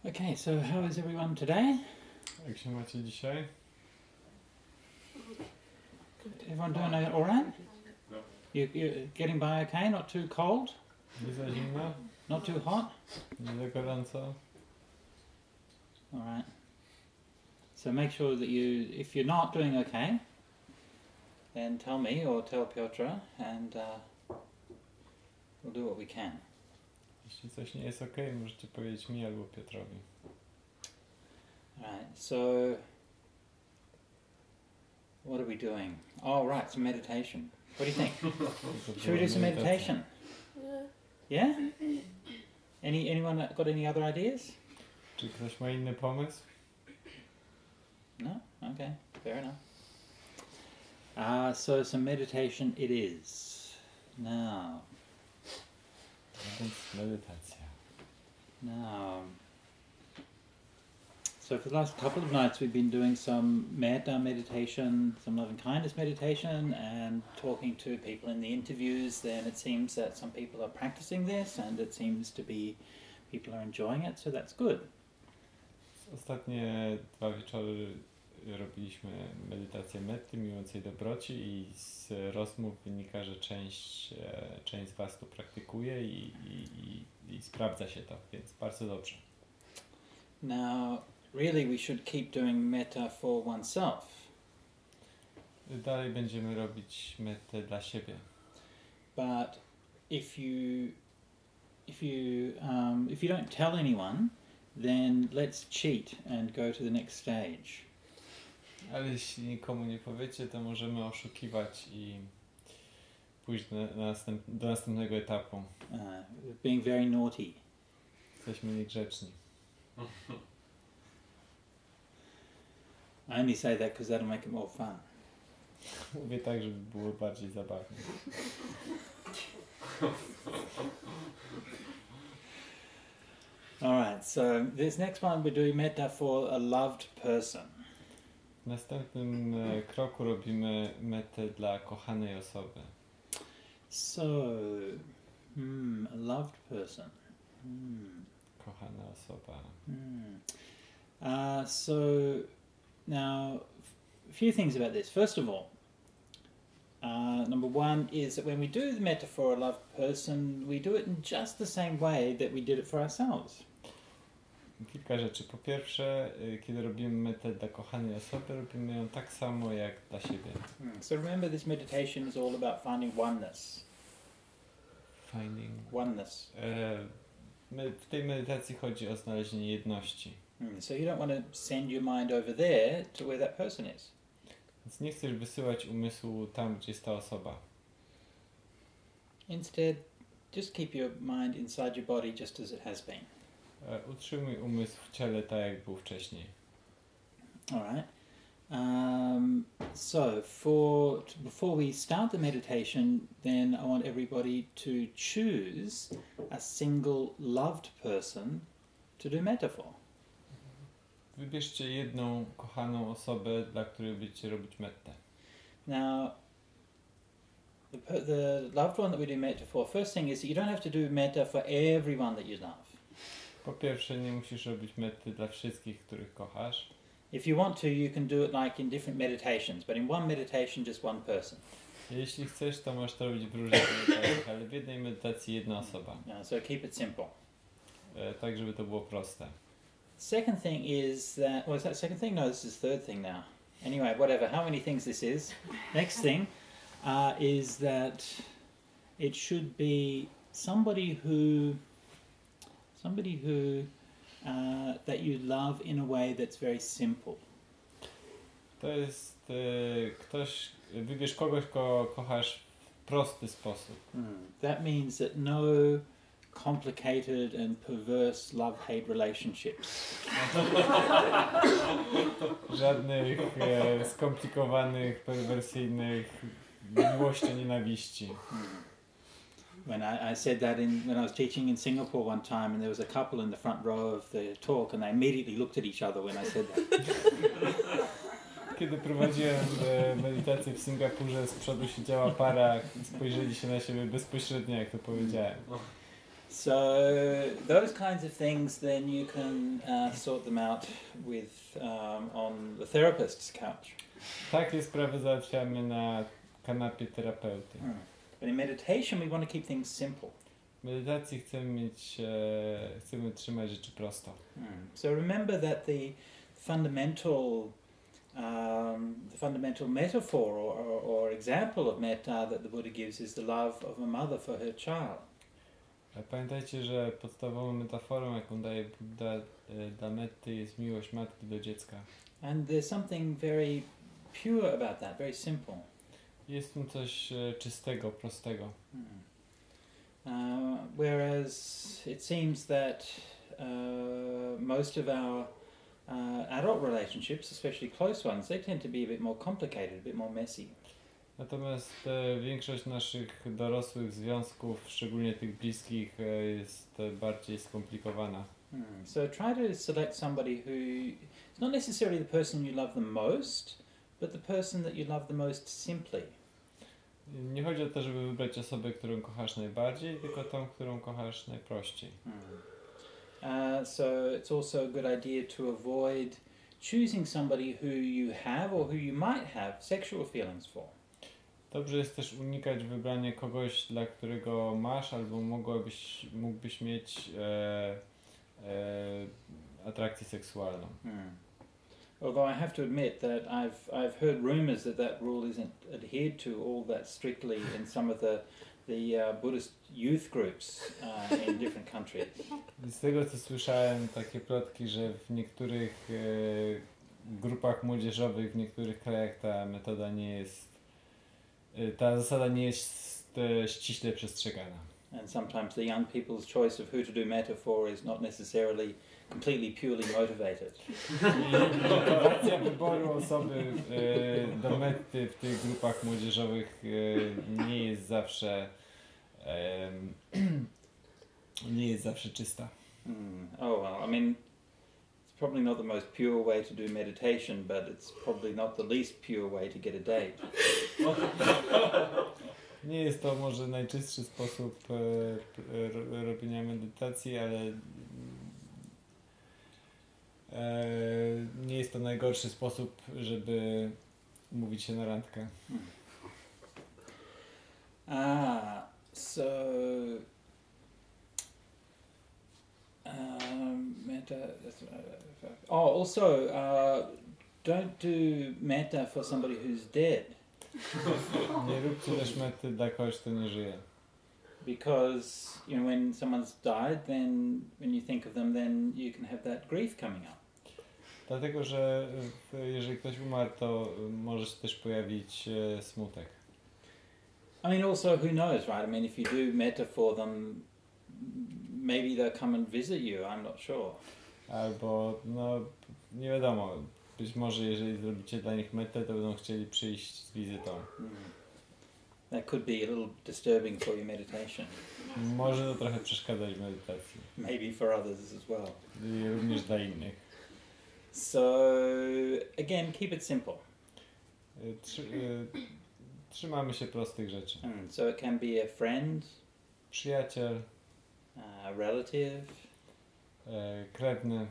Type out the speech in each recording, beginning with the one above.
Okay, so how is everyone today? Jak się macie dzisiaj? Everyone doing all right? You're getting by okay? Not too cold? Nie za zimno? Not too hot? Nie za gorąco? All right. So make sure that if you're not doing okay, then tell me or tell Piotra and we'll do what we can. Jeśli coś nie jest okej, możecie powiedzieć mi albo Piotrowi. Alright, so what are we doing? Oh, right, some meditation. What do you think? Should we do some meditation? Yeah? Anyone got any other ideas? Czy ktoś ma inny pomysł? No? Okay, fair enough. So some meditation it is. Now. Więc medytacja. Now. So for the last couple of nights we've been doing some metta meditation, some loving kindness meditation, and talking to people in the interviews. Then it seems that some people are practicing this, and it seems to be people are enjoying it, so that's good. Ostatnie 2 wieczory robiliśmy medytację metty, miłującej dobroci, i z rozmów wynika, że część z Was to praktykuje i sprawdza się to, więc bardzo dobrze. Now, really we should keep doing metta for oneself. Dalej będziemy robić mettę dla siebie. But if you don't tell anyone, then let's cheat and go to the next stage. Ale jeśli nikomu nie powiecie, to możemy oszukiwać i pójść do następnego etapu. Being very naughty. Jesteśmy niegrzeczni. I only say that because that'll make it more fun. Mówię tak, żeby było bardziej zabawnie. Alright, so this next one we're doing metta for a loved person. W następnym kroku robimy mettę dla kochanej osoby. So, a loved person. Kochana osoba. So, now, a few things about this. First of all, number one is that when we do the metta for a loved person, we do it in just the same way that we did it for ourselves. Kilka rzeczy. Po pierwsze, kiedy robimy mettę dla kochanej osoby, robimy ją tak samo jak dla siebie. So remember, this meditation is all about finding oneness. Finding oneness. W tej medytacji chodzi o znalezienie jedności. So you don't want to send your mind over there to where that person is. Więc nie chcesz wysyłać umysłu tam, gdzie jest ta osoba. Instead, just keep your mind inside your body just as it has been. Utrzymuj umysł w ciele tak, jak był wcześniej. Alright. So before we start the meditation, then I want everybody to choose a single loved person to do metta for. Wybierzcie jedną kochaną osobę, dla której będziecie robić mettę. Now, the loved one that we do metta for, first thing is that you don't have to do metta for everyone that you love. Po pierwsze, nie musisz robić metty dla wszystkich, których kochasz. If you want to, you can do it like in different meditations, but in one meditation, just one person. Jeśli chcesz, to możesz to robić w różnych medytacjach, ale w jednej medytacji jedna osoba. So keep it simple. Tak, żeby to było proste. Second thing is that, was that second thing? No, this is third thing now. Anyway, whatever, how many things this is. Next thing is that it should be somebody who that you love in a way that's very simple. To jest wybierz kogoś, kogo kochasz w prosty sposób. That means that no complicated and perverse love-hate relationships. Żadnych skomplikowanych, perwersyjnych miłości-nienawiści. When I said that when I was teaching in Singapore one time, and there was a couple in the front row of the talk, and they immediately looked at each other when I said that. Kiedy prowadziłem medytację w Singapurze, z przodu siedziała para i spojrzeli się na siebie bezpośrednio, jak to powiedziałem. So those kinds of things, then you can sort them out with on the therapist's couch. Takie sprawy załatwiamy na kanapie terapeuty. But in meditation, we want to keep things simple. W medytacji chcemy trzymać rzeczy prosto. So remember that the fundamental metaphor or example of metta that the Buddha gives is the love of a mother for her child. Pamiętajcie, że podstawową metaforą, jaką daje Buddha dla metty, jest miłość matki do dziecka. And there's something very pure about that, very simple. Jest tu coś czystego, prostego. Whereas it seems that most of our adult relationships, especially close ones, they tend to be a bit more complicated, a bit more messy. Natomiast większość naszych dorosłych związków, szczególnie tych bliskich, jest bardziej skomplikowana. So try to select somebody who is not necessarily the person you love the most, but the person that you love the most simply. Nie chodzi o to, żeby wybrać osobę, którą kochasz najbardziej, tylko tą, którą kochasz najprościej. So it's also a good idea to avoid choosing somebody who you have or who you might have sexual feelings for. Dobrze jest też unikać wybrania kogoś, dla którego masz albo mógłbyś mieć atrakcję seksualną. Although I have to admit that I've heard rumors that rule isn't adhered to all that strictly in some of the Buddhist youth groups in different countries. Z tego co słyszałem, takie plotki, że w niektórych grupach młodzieżowych, w niektórych krajach ta zasada nie jest ściśle przestrzegana. And sometimes the young people's choice of who to do metta for is not necessarily completely purely motivated. Motywacja wyboru osoby do metty w tych grupach młodzieżowych nie jest zawsze czysta. Oh well, I mean, it's probably not the most pure way to do meditation, but it's probably not the least pure way to get a date. Nie jest to może najczystszy sposób robienia medytacji, ale nie jest to najgorszy sposób, żeby umówić się na randkę. Also, don't do metta for somebody who's dead. Nie róbcie też metty dla kogoś, kto nie żyje. Because when someone's died, then when you think of them, then you can have that grief coming up. Dlatego, że jeżeli ktoś umarł, to może się też pojawić smutek. I mean, also, who knows, right? I mean, if you do metta for them, maybe they'll come and visit you. I'm not sure. Albo, nie wiadomo. Być może, jeżeli zrobicie dla nich metę, to będą chcieli przyjść z wizytą. That could be a little disturbing for your meditation. Może to trochę przeszkadzać w medytacji. Maybe for others as well. I również dla innych. So, again, keep it simple. Trzymamy się prostych rzeczy. So it can be a friend, przyjaciel, a relative, krewny,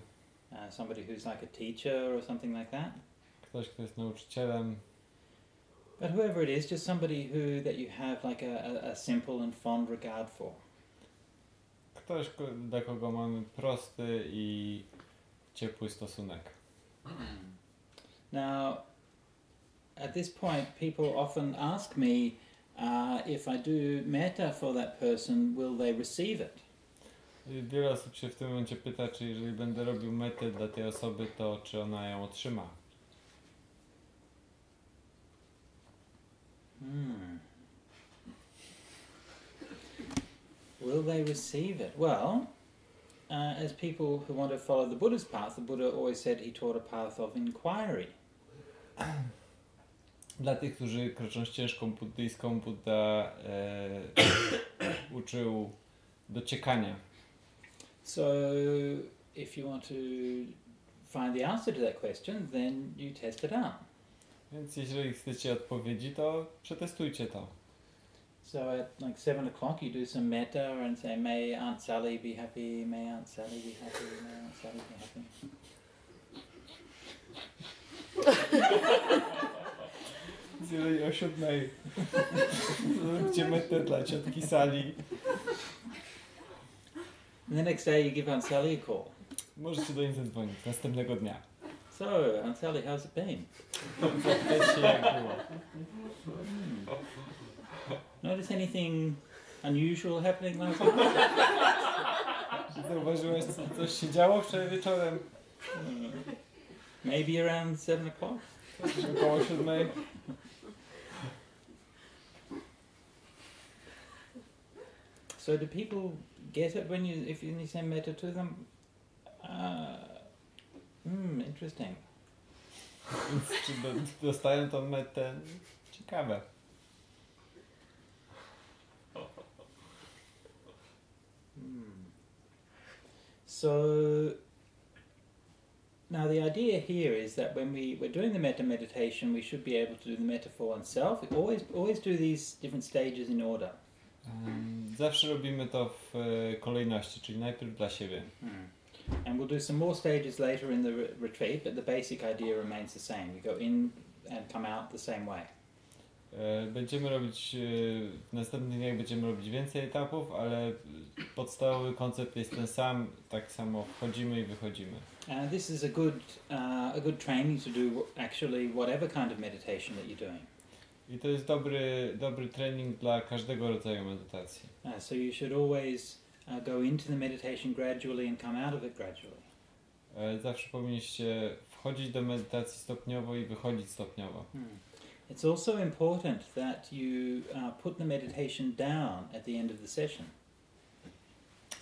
somebody who's like a teacher or something like that. Ktoś, kto jest nauczycielem. But whoever it is, just somebody that you have like a simple and fond regard for. Ktoś, dla kogo mamy prosty i ciepły stosunek. Now, at this point, people often ask me if I do metta for that person, will they receive it? Wiele osób się w tym momencie pyta, czy jeżeli będę robił metę dla tej osoby, to czy ona ją otrzyma. Will they receive it? Well, as people who want to follow the Buddha's path, the Buddha always said he taught a path of inquiry. Dla tych, którzy kroczą ścieżką buddyjską, Buddha uczył dociekania. So, if you want to find the answer to that question, then you test it out. Więc jeżeli chcecie odpowiedzi, to przetestujcie to. So at like 7 o'clock you do some metta and say, may Aunt Sally be happy, may Aunt Sally be happy, may Aunt Sally be happy. Jeżeli o 7 zróbcie metę dla ciotki Sali. And the next day you give Aunt Sally a call. Możecie do niej zadzwonić następnego dnia. So, Aunt Sally, how's it been? Zapytać się, jak było. Notice anything unusual happening last night? Zauważyłeś, coś się działo wczoraj wieczorem? Maybe around 7 o'clock? Około 7. So do people get it when you say metta to them? Interesting. Więc czy dostają tą metę? Ciekawe. So now the idea here is that when we're doing the metta meditation, we should be able to do the metta for oneself. Always do these different stages in order. Zawsze robimy to w kolejności, czyli najpierw dla siebie. And we'll do some more stages later in the retreat, but the basic idea remains the same. You go in and come out the same way. Będziemy robić, w następnych dniach będziemy robić więcej etapów, ale podstawowy koncept jest ten sam, tak samo wchodzimy i wychodzimy. And this is a good training to do actually whatever kind of meditation that you're doing. I to jest dobry trening dla każdego rodzaju medytacji. So you should always go into the meditation gradually and come out of it gradually. Zawsze powinniście wchodzić do medytacji stopniowo i wychodzić stopniowo. It's also important that you put the meditation down at the end of the session.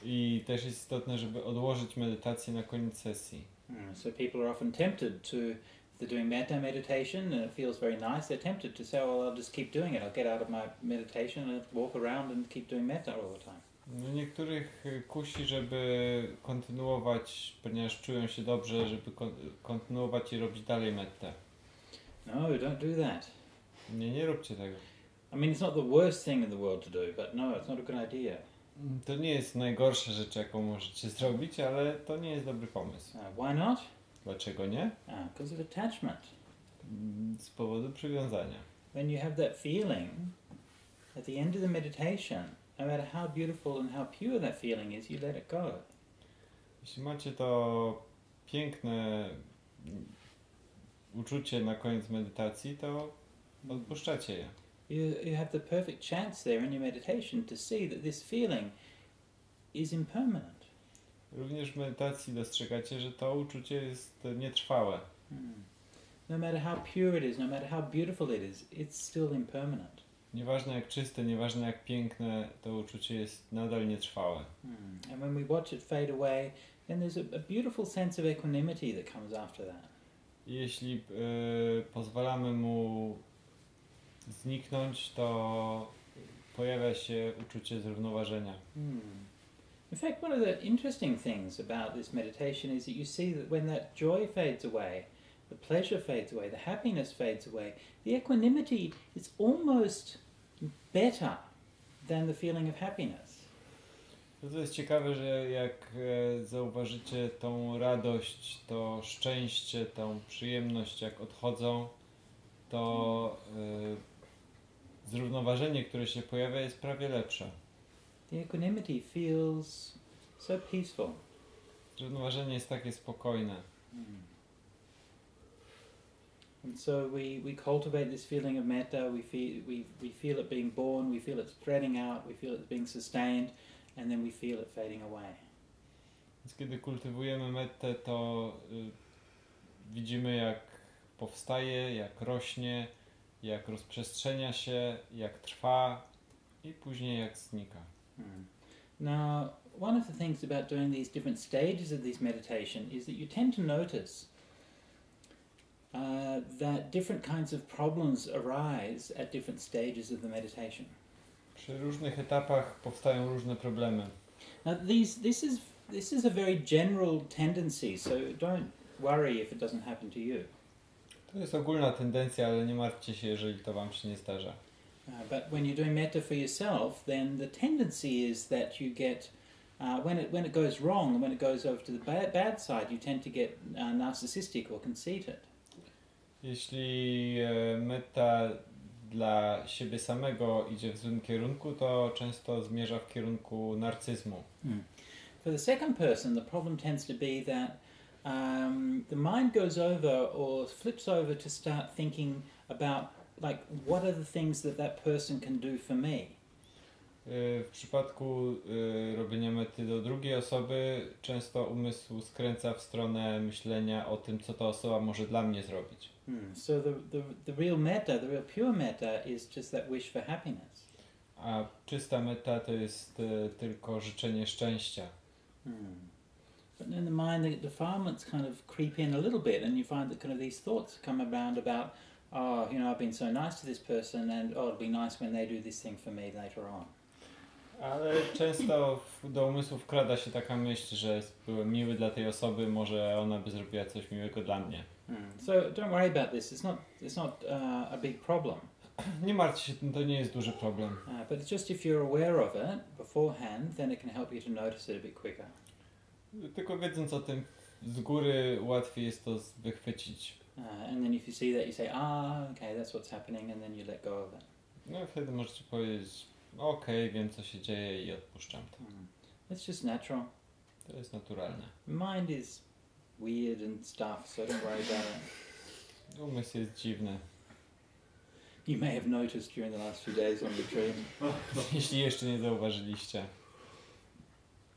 I też jest istotne, żeby odłożyć medytację na koniec sesji. So people are often tempted to, if they're doing metta meditation and it feels very nice, they're tempted to say, well, I'll just keep doing it. I'll get out of my meditation and walk around and keep doing metta all the time. No niektórych kusi, żeby kontynuować, ponieważ czują się dobrze, żeby kontynuować i robić dalej mettę. No, don't do that. Nie róbcie tego. I mean, it's not the worst thing in the world to do, but no, it's not a good idea. To nie jest najgorsza rzecz, jaką możecie zrobić, ale to nie jest dobry pomysł. Why not? Dlaczego nie? Because of attachment. Z powodu przywiązania. When you have that feeling at the end of the meditation, no matter how beautiful and how pure that feeling is, you let it go. Jeśli macie to piękne uczucie na koniec medytacji, to odpuszczacie je. You have the perfect chance there in your meditation to see that this feeling is impermanent. Również w medytacji dostrzegacie, że to uczucie jest nietrwałe. No matter how pure it is, no matter how beautiful it is, it's still impermanent. Nieważne jak czyste, nieważne jak piękne, to uczucie jest nadal nietrwałe. And when we watch it fade away, then there's a beautiful sense of equanimity that comes after that. I jeśli pozwalamy mu zniknąć, to pojawia się uczucie zrównoważenia. In fact, one of the interesting things about this meditation is that you see that when that joy fades away, the pleasure fades away, the happiness fades away, the equanimity is almost better than the feeling of happiness. To jest ciekawe, że jak zauważycie tą radość, to szczęście, tą przyjemność, jak odchodzą, to zrównoważenie, które się pojawia, jest prawie lepsze. The equanimity feels so peaceful. Zrównoważenie jest takie spokojne. And so we cultivate this feeling of metta, we feel it being born, we feel it spreading out, we feel it being sustained, and then we feel it fading away. Więc kiedy kultywujemy mettę, to widzimy jak powstaje, jak rośnie, jak rozprzestrzenia się, jak trwa i później jak znika. Now, one of the things about doing these different stages of this meditation is that you tend to notice that different kinds of problems arise at different stages of the meditation. Przy różnych etapach powstają różne problemy. Now, this is a very general tendency, so don't worry if it doesn't happen to you. To jest ogólna tendencja, ale nie martwcie się, jeżeli to wam się nie zdarza. But when you're doing metta for yourself, then the tendency is that you get, when it goes wrong, when it goes over to the bad side, you tend to get narcissistic or conceited. Jeśli metta dla siebie samego idzie w złym kierunku, to często zmierza w kierunku narcyzmu. For the second person, the problem tends to be that the mind goes over or flips over to start thinking about like what are the things that that person can do for me. W przypadku robienia mety do drugiej osoby często umysł skręca w stronę myślenia o tym, co ta osoba może dla mnie zrobić. So the real metta, the real pure metta is just that wish for happiness. A czysta meta to jest tylko życzenie szczęścia. But in the mind, the defilements kind of creep in a little bit, and you find that kind of these thoughts come around about, oh, you know, I've been so nice to this person, and oh, it'll be nice when they do this thing for me later on. Ale często do umysłu wkrada się taka myśl, że byłem miły dla tej osoby, może ona by zrobiła coś miłego dla mnie. So don't worry about this. It's not a big problem. Nie martw się, to nie jest duży problem. But it's just if you're aware of it beforehand, then it can help you to notice it a bit quicker. Tylko wiedząc o tym z góry łatwiej jest to wychwycić. And then if you see that, you say, okay, that's what's happening, and then you let go of it. No wtedy możecie powiedzieć, okej, wiem co się dzieje i odpuszczam to. It's just natural. To jest naturalne. Mind is weird and stuff, so don't worry about it. Umysł jest dziwny. You may have noticed during the last few days on retreat. Jeśli jeszcze nie zauważyliście.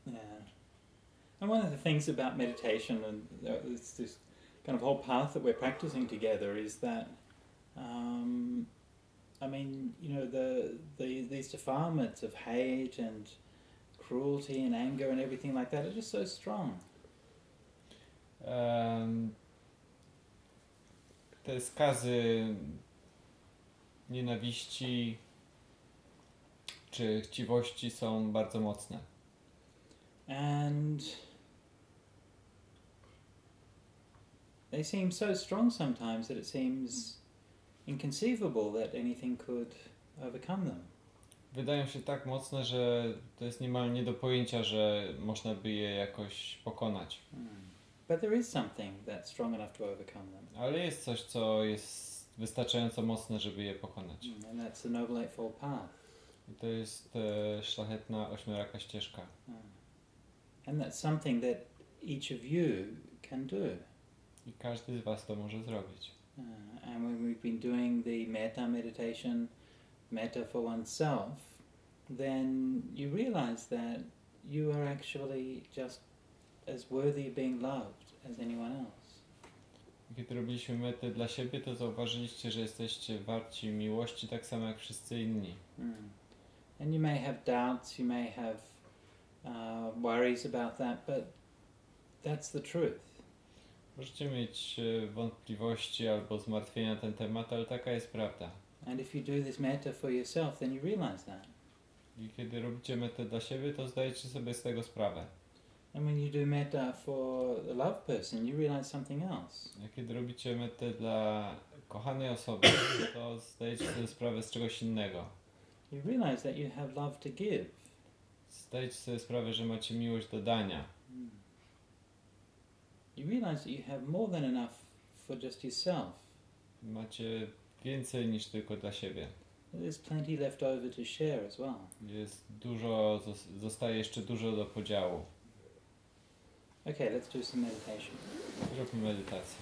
Yeah. And one of the things about meditation and this kind of whole path that we're practicing together is that, I mean, you know, these defilements of hate and cruelty and anger and everything like that are just so strong. Te skazy nienawiści czy chciwości są bardzo mocne. And they seem so strong sometimes that it seems inconceivable that anything could overcome them. Wydają się tak mocne, że to jest niemal nie do pojęcia, że można by je jakoś pokonać. But there is something that's strong enough to overcome them. Ale jest coś, co jest wystarczająco mocne, żeby je pokonać. And that's the Noble Eightfold Path. I to jest szlachetna ośmioraka ścieżka. And that's something that each of you can do. I każdy z was to może zrobić. And when we've been doing the metta meditation, metta for oneself, then you realize that you are actually just as worthy of being loved as anyone else. Kiedy robiliśmy metę dla siebie, to zauważyliście, że jesteście warci miłości tak samo jak wszyscy inni. And you may have doubts, you may have worries about that, but that's the truth. Możecie mieć wątpliwości albo zmartwienia na ten temat, ale taka jest prawda. And if you do this metta for yourself, then you realize that. I kiedy robicie metę dla siebie, to zdajecie sobie z tego sprawę. And when you do metta for a loved person, you realize something else. A kiedy robicie metę dla kochanej osoby, to zdajecie sobie sprawę z czegoś innego. You realize that you have love to give. Zdajecie sobie sprawę, że macie miłość do dania. You realize that you have more than enough for just yourself. Macie więcej niż tylko dla siebie. There's plenty left over to share as well. Jest dużo, zostaje jeszcze dużo do podziału. Okay, let's do some meditation. Zróbmy medytację.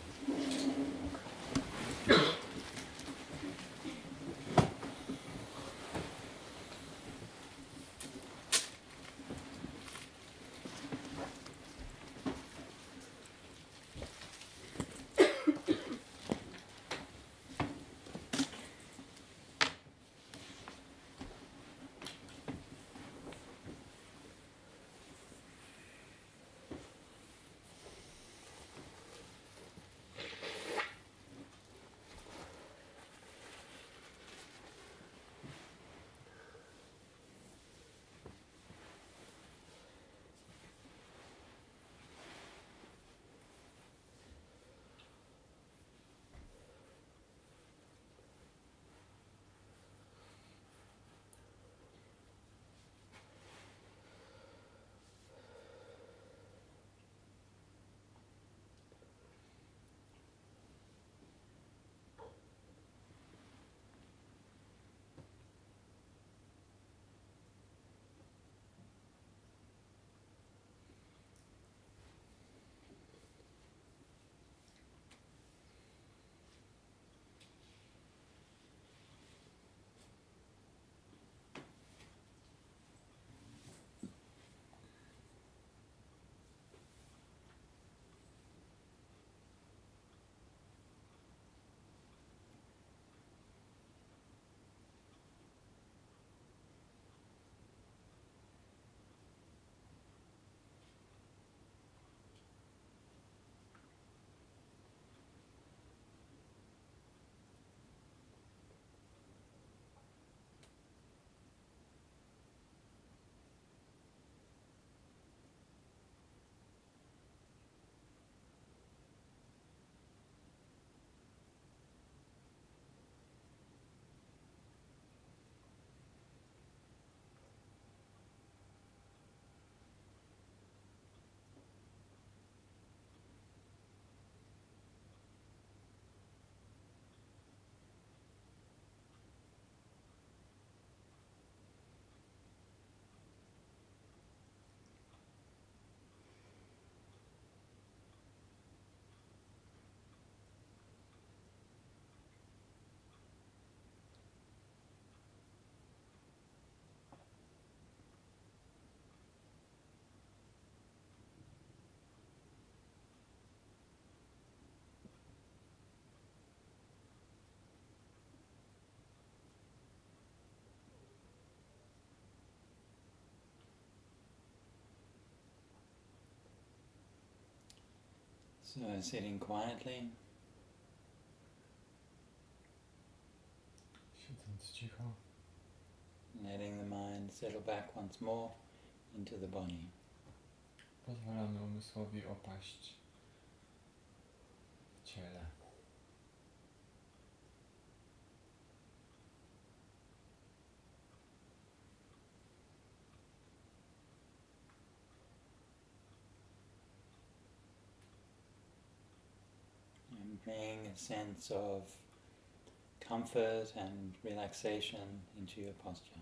So sitting quietly, siedząc cicho, letting the mind settle back once more into the body. pozwalamy umysłowi opaść w ciele. And bring a sense of comfort and relaxation into your posture.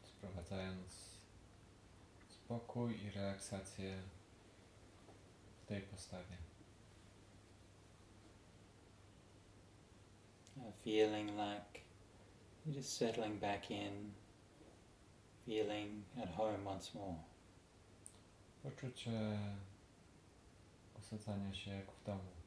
Sprowadzając spokój i relaksację w tej postawie. Feeling like you're just settling back in, feeling at home once more. Poczucie osadzania się jak w domu.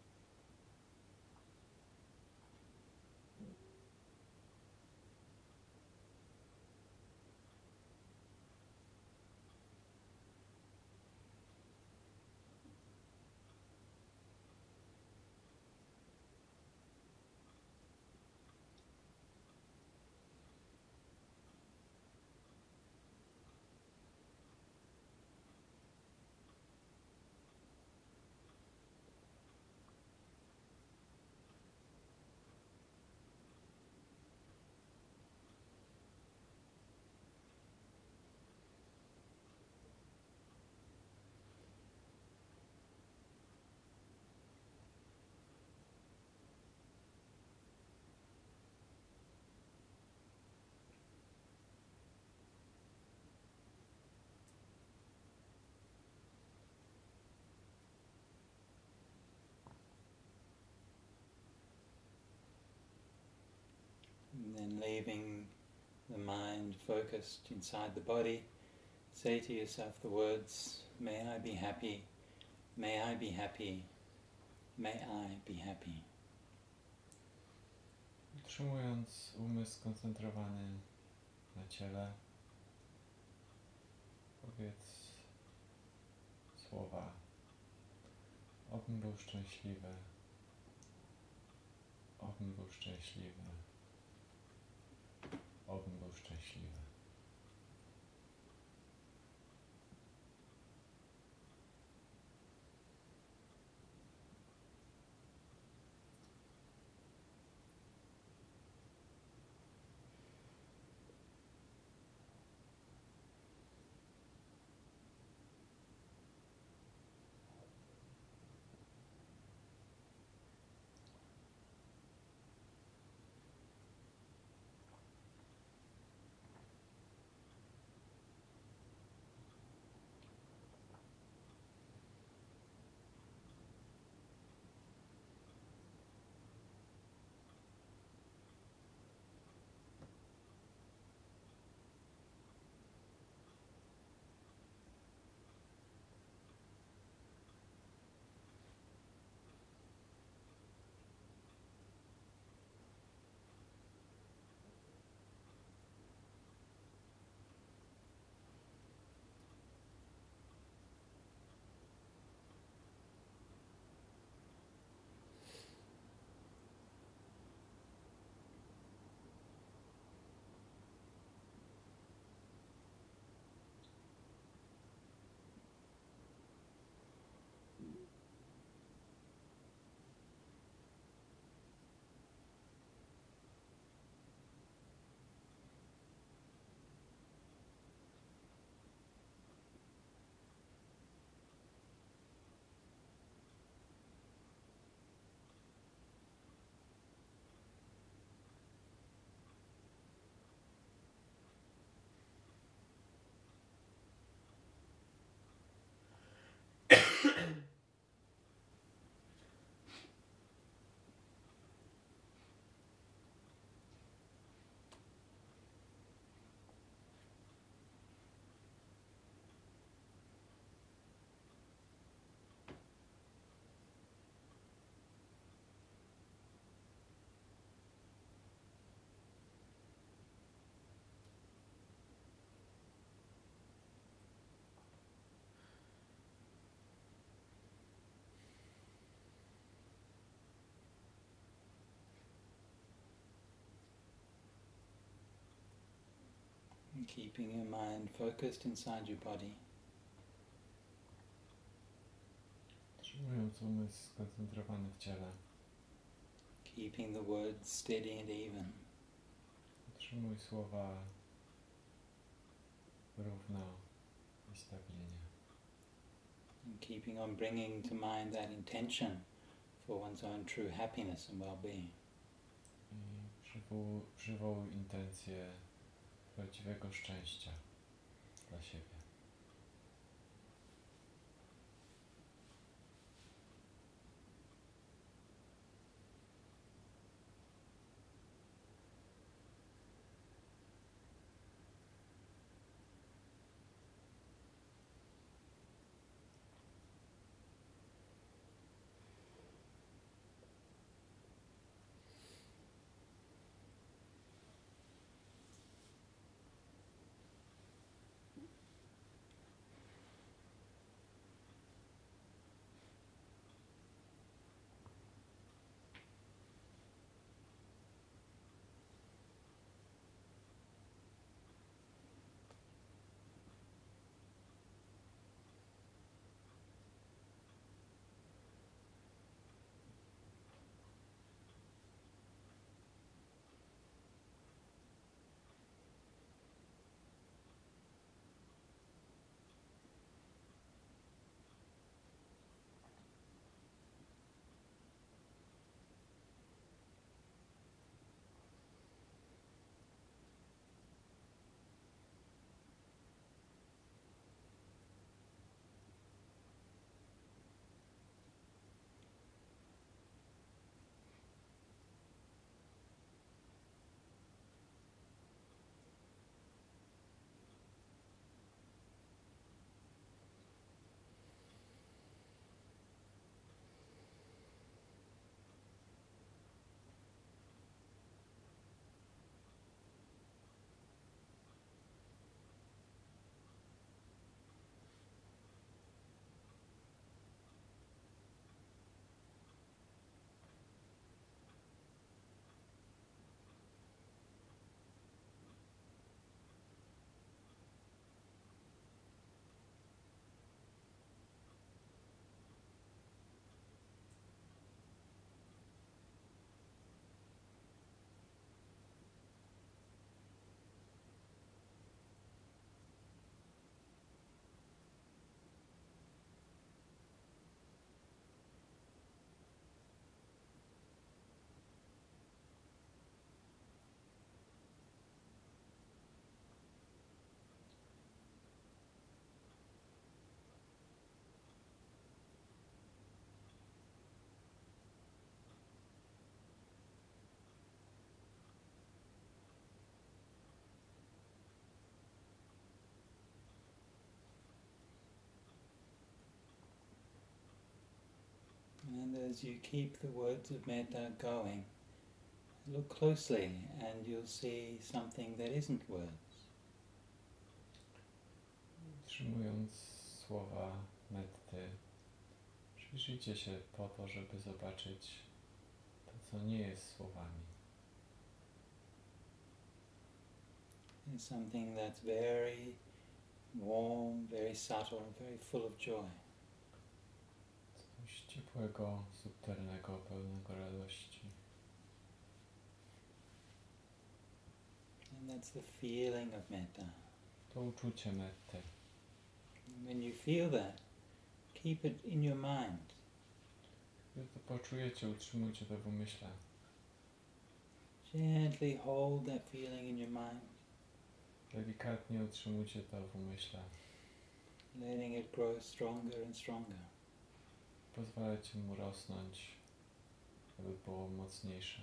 And then leaving the mind focused inside the body, say to yourself the words, may I be happy, may I be happy, may I be happy. Utrzymując umysł skoncentrowany na ciele, powiedz słowa: obym był szczęśliwy, obym był szczęśliwy, obym był szczęśliwy. Keeping your mind focused inside your body. Utrzymując umysł skoncentrowany w ciele. Keeping the words steady and even. Utrzymuj słowa równo i stabilnie. And keeping on bringing to mind that intention for one's own true happiness and well-being. I przywołuj intencję prawdziwego szczęścia dla siebie. And as you keep the words of metta going, look closely and you'll see something that isn't words. Utrzymując słowa metty, przyjrzyjcie się po to, żeby zobaczyć to, co nie jest słowami. It's something that's very warm, very subtle, very full of joy. Coś ciepłego, subtelnego, pełnego radości. And that's the feeling of metta. To uczucie metty. When you feel that, keep it in your mind. Gdy to poczujecie, utrzymujcie to w umyśle. Gently hold that feeling in your mind. Delikatnie utrzymujcie to w umyśle. Letting it grow stronger and stronger. Pozwalajcie mu rosnąć, aby było mocniejsze.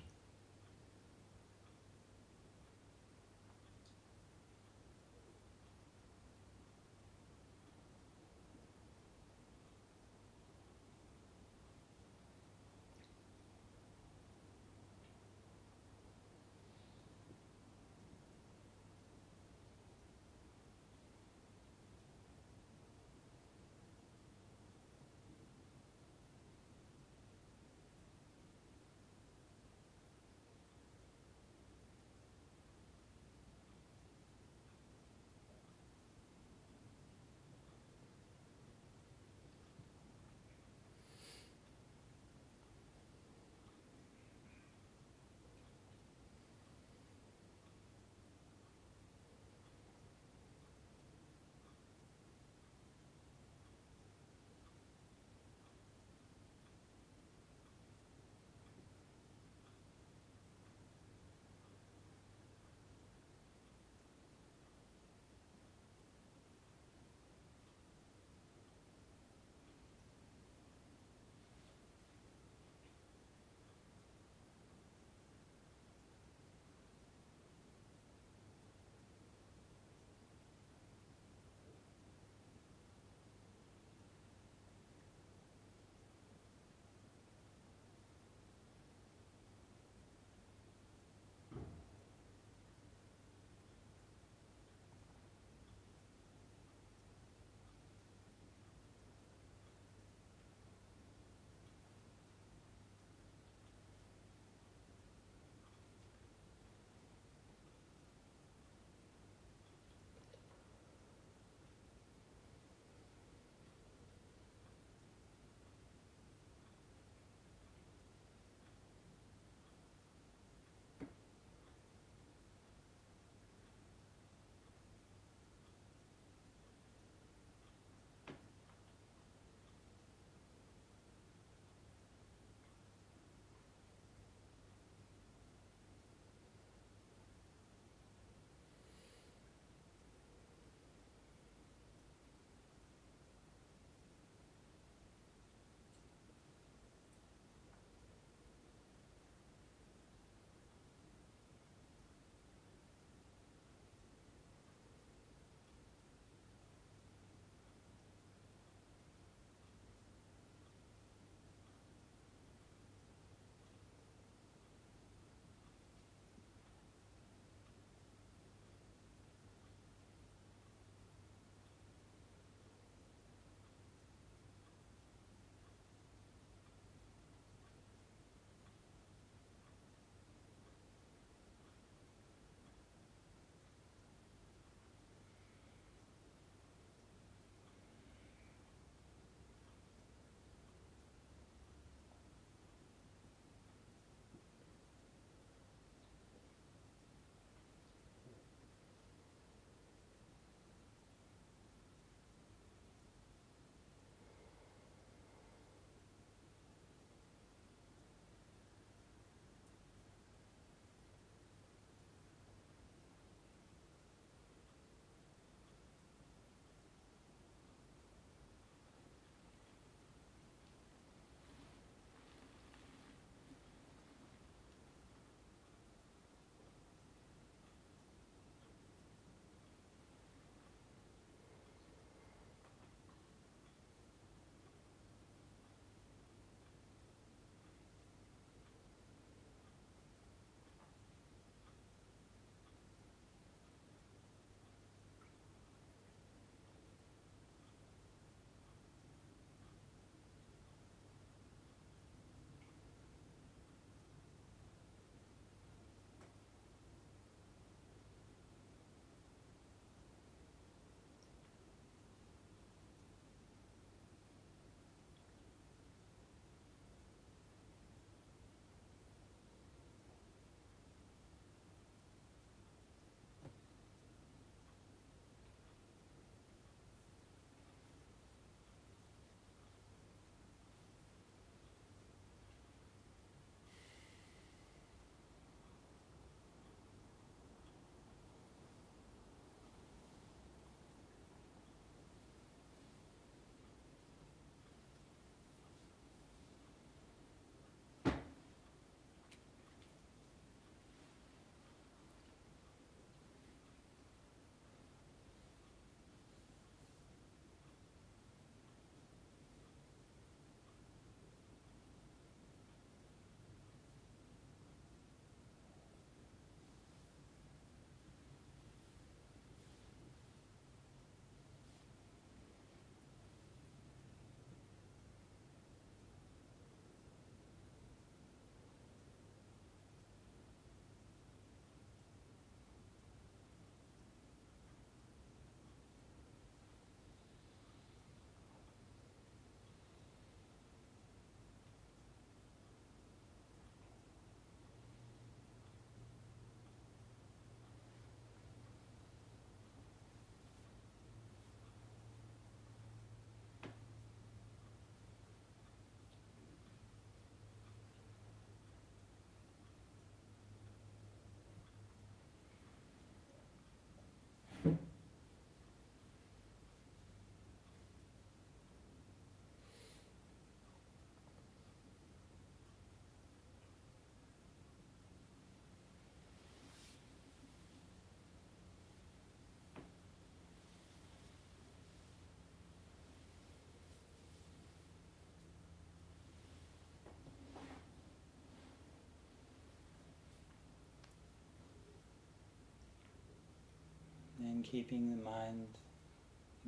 keeping the mind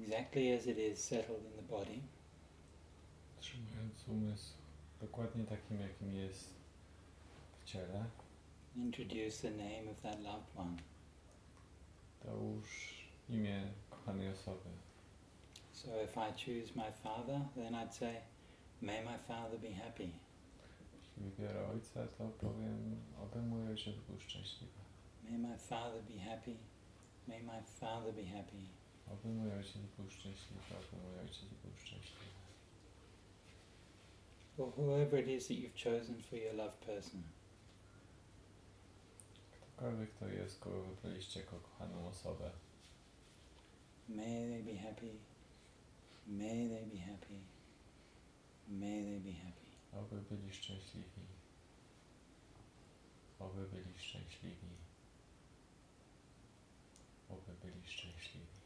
exactly as it is settled in the body. Trzymając umysł dokładnie takim, jakim jest w ciele. Introduce the name of that loved one. Dołóż imię kochanej osoby. So if I choose my father, then I'd say, may my father be happy. Jeśli wybiorę ojca, to powiem, oby mój ojciec był szczęśliwy. May my father be happy. May my father be happy. Oby mój ojciec był szczęśliwy, oby mój ojciec był szczęśliwy. Or whoever it is that you've chosen for your loved person. Ktokolwiek to jest, kogo wybraliście jako kochaną osobę. May they be happy. May they be happy. May they be happy. Oby byli szczęśliwi. Oby byli szczęśliwi. Oby byli szczęśliwi.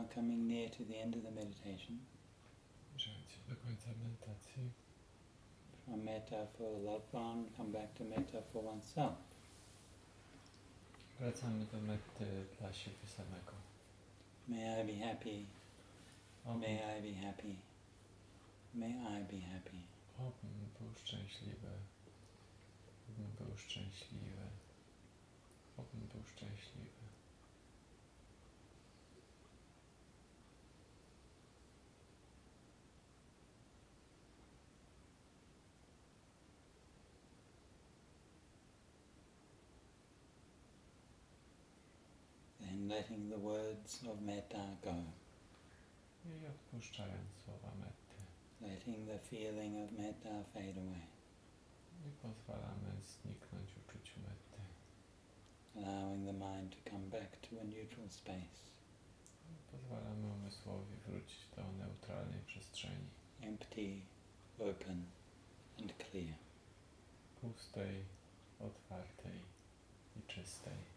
now coming near to the end of the meditation. Zbliżając się do końca medytacji. From metta for a loved one, come back to metta for oneself. Wracamy do metty dla siebie samego. May I be happy. May I be happy. May I be happy. Obym był szczęśliwy. Obym był szczęśliwy. Obym był szczęśliwy. Then letting the words of metta go. I odpuszczając słowa metty. Letting the feeling of metta fade away. I pozwalamy zniknąć uczuciu metty. Allowing the mind to come back to a neutral space. I pozwalamy umysłowi wrócić do neutralnej przestrzeni. Empty, open and clear. Pustej, otwartej i czystej.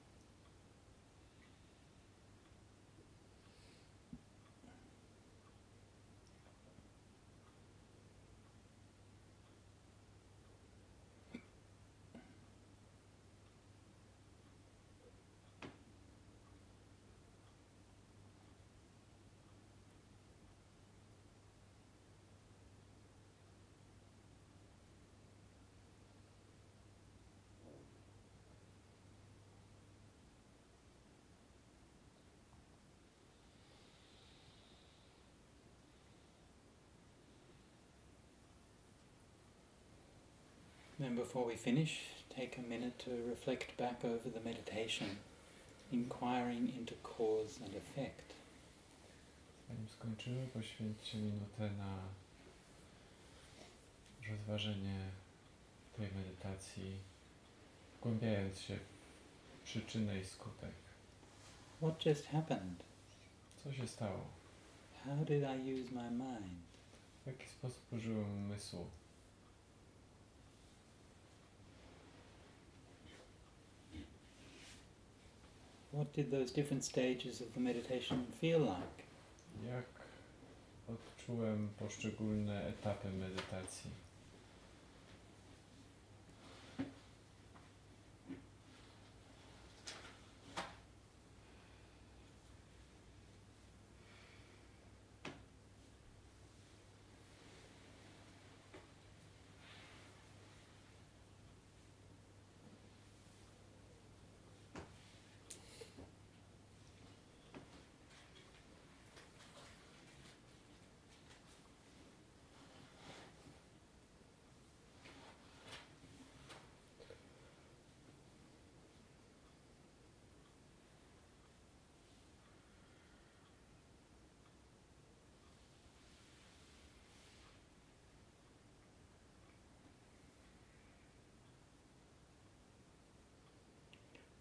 Then before we finish, take a minute to reflect back over the meditation, inquiring into cause and effect. Zanim skończymy, poświęćcie minutę na rozważenie tej medytacji, wgłębiając się w przyczynę i skutek. What just happened? Co się stało? How did I use my mind? W jaki sposób użyłem umysłu? What did those different stages of the meditation feel like? Jak odczułem poszczególne etapy medytacji?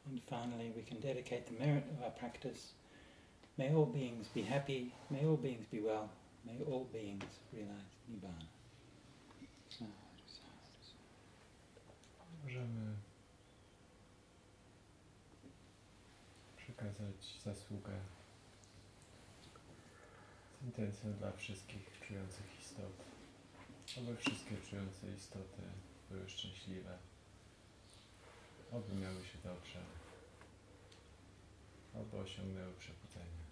And finally, we can dedicate the merit of our practice. May all beings be happy, may all beings be well, may all beings realize Nibbana. Możemy przekazać zasługę z intencją dla wszystkich czujących istot, aby wszystkie czujące istoty były szczęśliwe, aby miały się dobrze, aby osiągnęły przebudzenie.